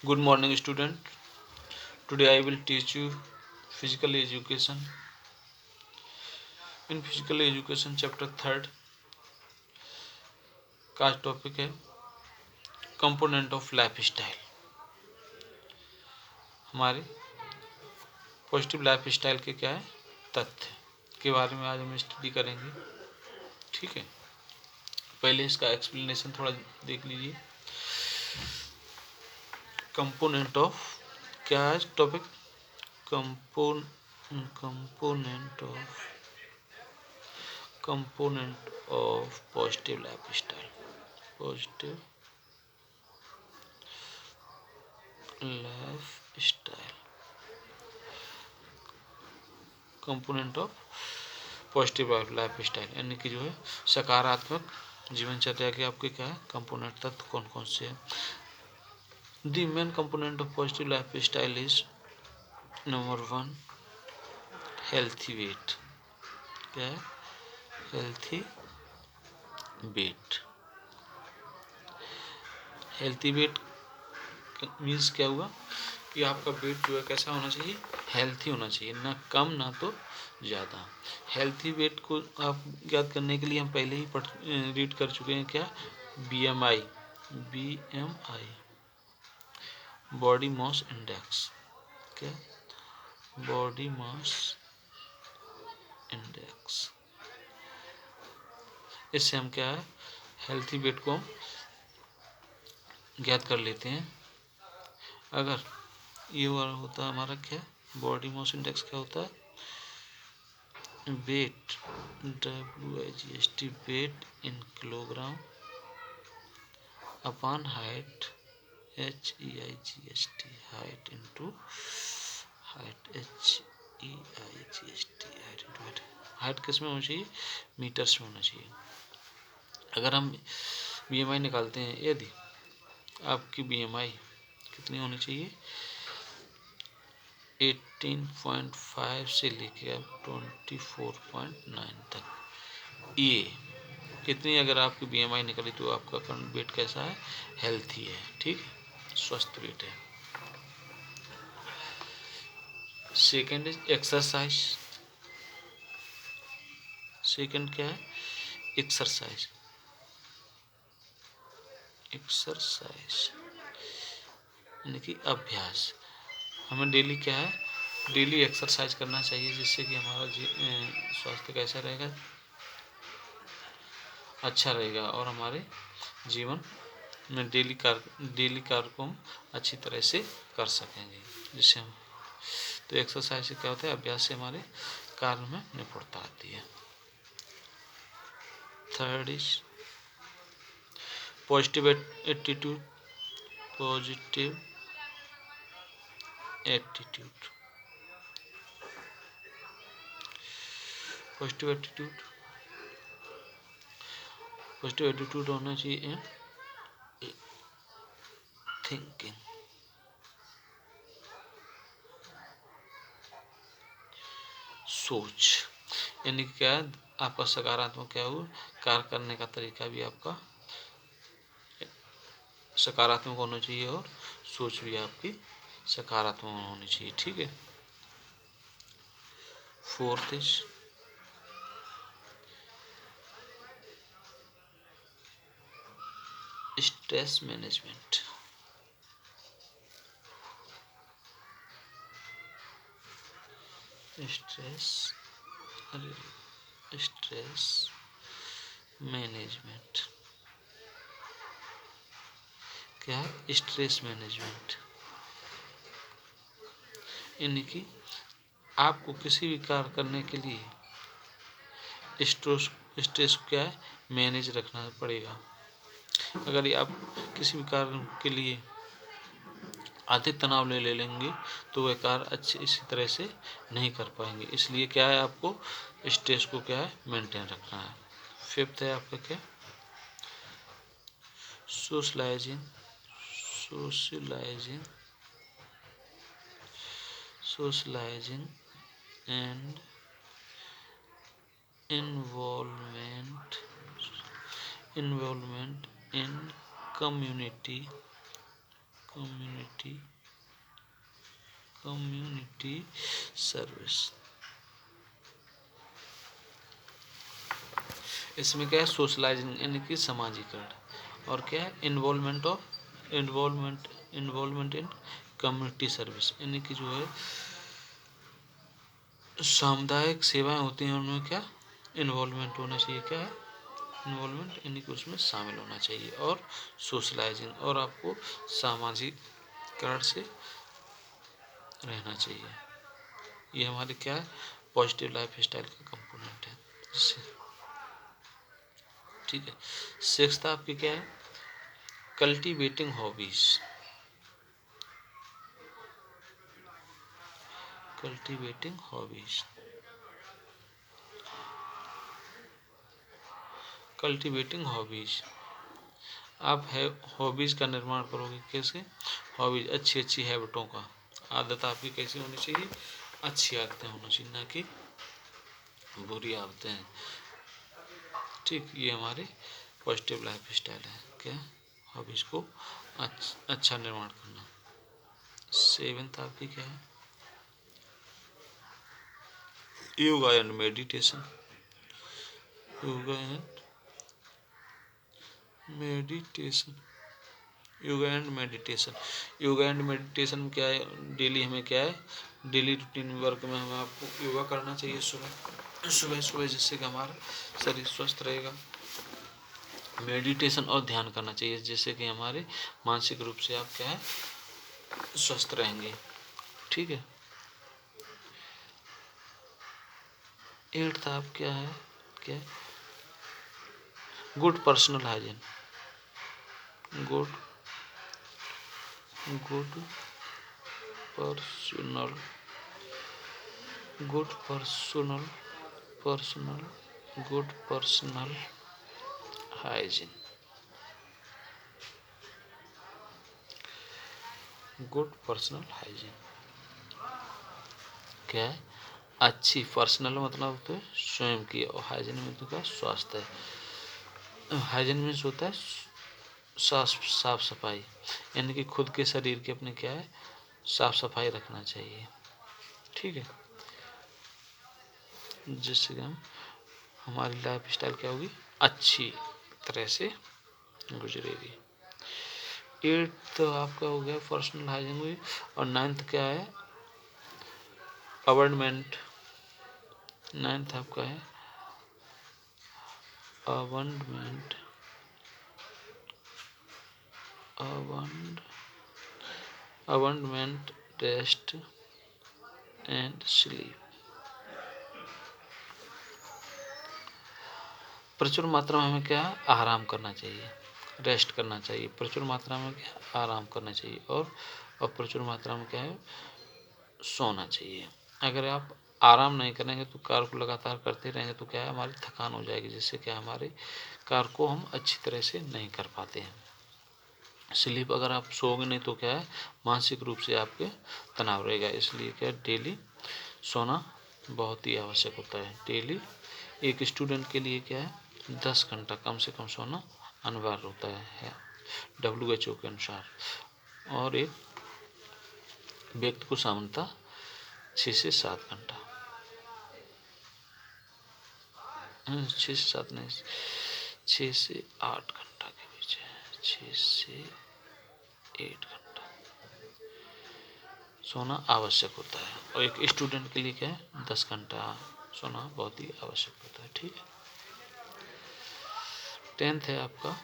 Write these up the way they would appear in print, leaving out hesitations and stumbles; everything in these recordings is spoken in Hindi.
Good morning, student. Today I will teach you physical education. In physical education, chapter third का टॉपिक है कंपोनेंट ऑफ लाइफ स्टाइल. हमारे पॉजिटिव लाइफ स्टाइल के क्या है तथ्य के बारे में आज हम स्टडी करेंगे. ठीक है, पहले इसका एक्सप्लेनेशन थोड़ा देख लीजिए. कंपोनेंट ऑफ क्या है topic? Component of positive life style. Positive life style. Component of positive life style यानी कि जो है सकारात्मक जीवनचर्या के आपके क्या है कंपोनेंट तत्व कौन कौन से हैं. The main component of positive life style is number 1 healthy wait. क्या है? Healthy wait. Healthy wait means क्या हुआ कि आपका वेट जो है कैसा होना चाहिए? हेल्थी होना चाहिए, ना कम ना तो ज़्यादा. हेल्थी वेट को आप याद करने के लिए हम पहले ही रीड कर चुके हैं. क्या? BMI. Body mass index. क्या? Body mass index. इससे हम क्या है हेल्थी वेट को ज्ञात कर लेते हैं. अगर ये वाला होता है हमारा क्या बॉडी मास इंडेक्स क्या होता है? Weight WIGST weight in kilogram upon height HEIGST height into height HEIGST height into height. Height किस में होना चाहिए? मीटर्स में होना चाहिए. अगर हम BMI निकालते हैं, यदि आपकी BMI कितनी होनी चाहिए? 18.5 से लेकर 24.9 तक. ये कितनी अगर आपकी BMI निकली तो आपका करंट वेट कैसा है? हेल्थी है. ठीक है, स्वस्थ वेट है. Second is exercise. सेकेंड क्या है? एक्सरसाइज. एक्सरसाइज यानी कि अभ्यास. हमें डेली क्या है? डेली एक्सरसाइज करना चाहिए, जिससे कि हमारा स्वास्थ्य कैसा रहेगा? अच्छा रहेगा और हमारे जीवन में डेली कार्य को हम अच्छी तरह से कर सकेंगे. जिससे हम तो एक्सरसाइज से क्या होता है? अभ्यास से हमारे कार्य में निपुणता आती है. Third is positive attitude. Positive attitude. Positive attitude. Positive attitude होना चाहिए इन थिंकिंग. सोच यानी क्या? आपका सकारात्मक क्या हो कार्य करने का तरीका भी आपका सकारात्मक होना चाहिए और सोच भी आपकी सकारात्मक होनी चाहिए. ठीक है. Fourth is stress management. Stress management. क्या है? स्ट्रेस मैनेजमेंट यानी कि आपको किसी भी कार्य करने के लिए स्ट्रेस को क्या है मैनेज रखना पड़ेगा. अगर ये आप किसी भी कार्य के लिए अधिक तनाव ले लेंगे तो वह कार्य अच्छे इसी तरह से नहीं कर पाएंगे. इसलिए क्या है आपको स्ट्रेस को क्या है मेंटेन रखना है. फिफ्थ है आपका क्या? Socializing. Socializing socializing and involvement in community community service. इसमें क्या है, सोशलाइजिंग यानी कि समाजीकरण, और क्या है, इन्वॉल्वमेंट इन कम्युनिटी सर्विस, यानी कि जो है सामुदायिक सेवाएं होती हैं उनमें क्या इन्वॉल्वमेंट होना चाहिए। क्या है इन्वॉल्वमेंट, यानी कि उसमें शामिल होना चाहिए। और सोशलाइजिंग, और आपको सामाजिकरण से रहना चाहिए। ये हमारे क्या है, पॉजिटिव लाइफ स्टाइल का कंपोनेंट है। ठीक है। सिक्स्थ आपकी क्या है, cultivating hobbies. Cultivating hobbies, cultivating hobbies, आप है हॉबीज का निर्माण करोगे। कैसे, हॉबीज अच्छी अच्छी हैबिटों का, आदत आपकी कैसी होनी चाहिए, अच्छी आदतें होनी चाहिए, ना कि बुरी आदतें हैं। ठीक, ये हमारे पॉजिटिव लाइफ स्टाइल है। क्या, हॉबीज को अच्छा निर्माण करना। सेवेंथ आपकी क्या है, yoga and meditation. Yoga and meditation, yoga and meditation. Yoga and meditation में क्या है, डेली हमें क्या है, डेली रूटीन वर्क में हमें आपको योगा करना चाहिए सुबह सुबह सुबह, जिससे कि हमारा शरीर स्वस्थ रहेगा। मेडिटेशन और ध्यान करना चाहिए, जिससे कि हमारे मानसिक रूप से आप क्या है, स्वस्थ रहेंगे। ठीक है। एट्थ आप क्या है, क्या, good personal hygiene. Good personal good personal hygiene. Good personal hygiene क्या है, अच्छी, पर्सनल मतलब तो स्वयं की, और हाइजीन में तो क्या, स्वास्थ्य है। हाइजीन मीन्स होता है साफ सफाई, यानी कि खुद के शरीर के अपने क्या है, साफ सफाई रखना चाहिए। ठीक है, जिससे कि हम हमारी लाइफ स्टाइल क्या होगी, अच्छी तरह से गुजरेगी। एट्थ तो आपका हो गया पर्सनल हाइजीन हुई। और नाइन्थ क्या है, अबंडमेंट। नाइन्थ आपका है अबंडमेंट, रेस्ट एंड स्लीप। प्रचुर मात्रा में हमें क्या है, आराम करना चाहिए, रेस्ट करना चाहिए। प्रचुर मात्रा में क्या, आराम करना चाहिए, और प्रचुर मात्रा में क्या है, सोना चाहिए। अगर आप आराम नहीं करेंगे तो कार्य को लगातार करते रहेंगे तो क्या है, हमारी थकान हो जाएगी, जिससे क्या हमारे कार्य को हम अच्छी तरह से नहीं कर पाते हैं। स्लीप, अगर आप सोओगे नहीं तो क्या है, मानसिक रूप से आपके तनाव रहेगा। इसलिए क्या, डेली सोना बहुत ही आवश्यक होता है। डेली एक स्टूडेंट के लिए क्या है, 10 घंटा कम से कम सोना अनिवार्य होता है WHO के अनुसार। और एक व्यक्ति को सामान्यतः 6 से 7 घंटा, 6 से 7 नहीं, 6 से 8 घंटा के बीच है, 6 से 8 घंटा सोना आवश्यक होता है। और एक स्टूडेंट के लिए क्या है, 10 घंटा सोना बहुत ही आवश्यक होता है। ठीक है। 10th है आपका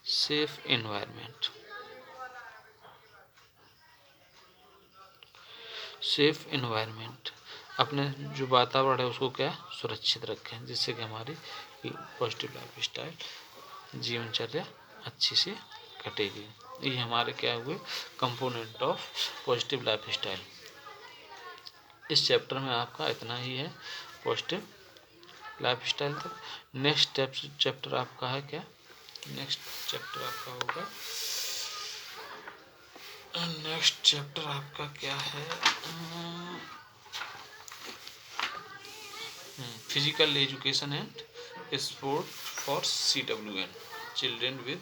सेफ एनवायरनमेंट। सेफ एनवायरनमेंट, अपने जो वातावरण है उसको क्या सुरक्षित रखें, जिससे कि हमारी पॉजिटिव लाइफ स्टाइल जीवनचर्या अच्छी से कटेगी। ये हमारे क्या हुए, component of positive life style. इस चैप्टर में आपका इतना ही है, पॉजिटिव लाइफ स्टाइल तक। नेक्स्ट चैप्टर आपका है क्या, नेक्स्ट चैप्टर आपका होगा, नेक्स्ट चैप्टर आपका क्या है, physical education and sport for CWN, children with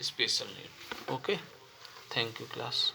special need. Okay, thank you class.